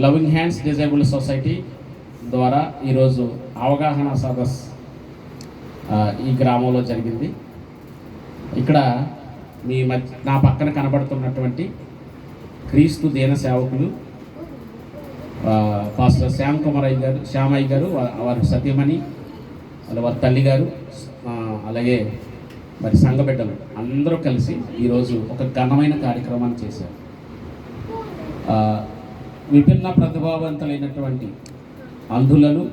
Loving hands disabled society ద్వారా ఈరోజు అవగాహన సదస్సు ఈ గ్రామంలో జరిగింది. ఇక్కడ నా పక్కన కనబడుతున్నటువంటి క్రీస్తు దీన సేవకులు పాస్టర్ శ్యామయ్య గారు వారి సత్యమణి, వారి తల్లి గారు, అలాగే మరి సంఘ బిడ్డలు అందరూ కలిసి ఈరోజు ఒక ఘనమైన కార్యక్రమాన్ని చేశారు. విభిన్న ప్రతిభావంతులైనటువంటి అంధులను,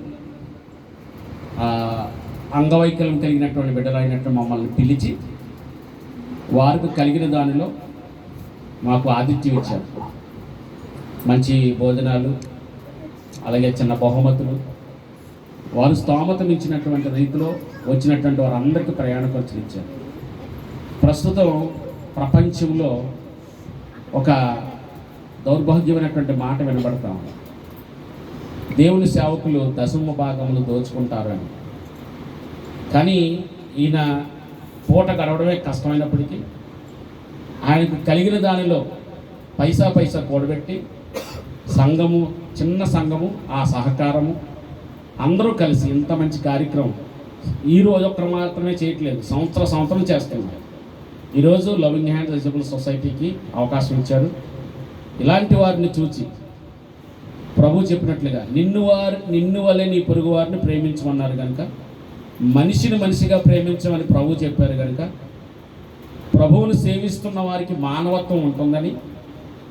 అంగవైకల్యం కలిగినటువంటి బిడ్డలైనటువంటి మమ్మల్ని పిలిచి వారికి కలిగిన దానిలో మాకు ఆతిథ్యం ఇచ్చారు. మంచి భోజనాలు, అలాగే చిన్న బహుమతులు, వారు స్తోమత మించినటువంటి రీతిలో వచ్చినటువంటి వారందరికీ ప్రయాణ ఖర్చులు ఇచ్చారు. ప్రస్తుతం ప్రపంచంలో ఒక దౌర్భాగ్యమైనటువంటి మాట వినబడతా ఉంది. దేవుని సేవకులు దశమ భాగములు దోచుకుంటారని. కానీ ఈయన పూట గడవడమే కష్టమైనప్పటికీ ఆయనకు కలిగిన దానిలో పైసా కూడబెట్టి సంఘము, చిన్న సంఘము, ఆ సహకారము అందరూ కలిసి ఇంత మంచి కార్యక్రమం ఈరోజు ఒక్కరు మాత్రమే చేయట్లేదు, సంవత్సరం చేస్తున్నారు. ఈరోజు లవింగ్ హ్యాండ్స్ డిజేబుల్డ్ సొసైటీకి అవకాశం ఇచ్చారు. ఇలాంటి వారిని చూచి ప్రభు చెప్పినట్లుగా నిన్ను వలె నీ పొరుగు వారిని ప్రేమించమన్నారు కనుక, మనిషిగా ప్రేమించమని ప్రభు చెప్పారు కనుక, ప్రభువును సేవిస్తున్న వారికి మానవత్వం ఉంటుందని,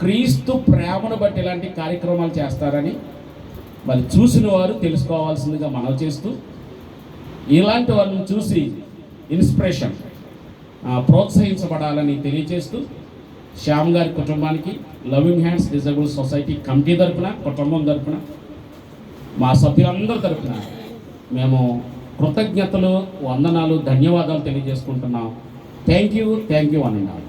క్రీస్తు ప్రేమను బట్టి ఇలాంటి కార్యక్రమాలు చేస్తారని మరి చూసిన వారు తెలుసుకోవాల్సిందిగా మనవి చేస్తూ, ఇలాంటి వారిని చూసి ఇన్స్పిరేషన్ ప్రోత్సహించబడాలని తెలియజేస్తూ, శ్యామ్ గారి కుటుంబానికి loving hands disabled society committee తరఫున, కుటుంబం తరఫున, మా సభ్యులందరి తరఫున మేము కృతజ్ఞతలు, వందనాలు, ధన్యవాదాలు తెలియజేసుకుంటున్నాం. థ్యాంక్ యూ అనండి.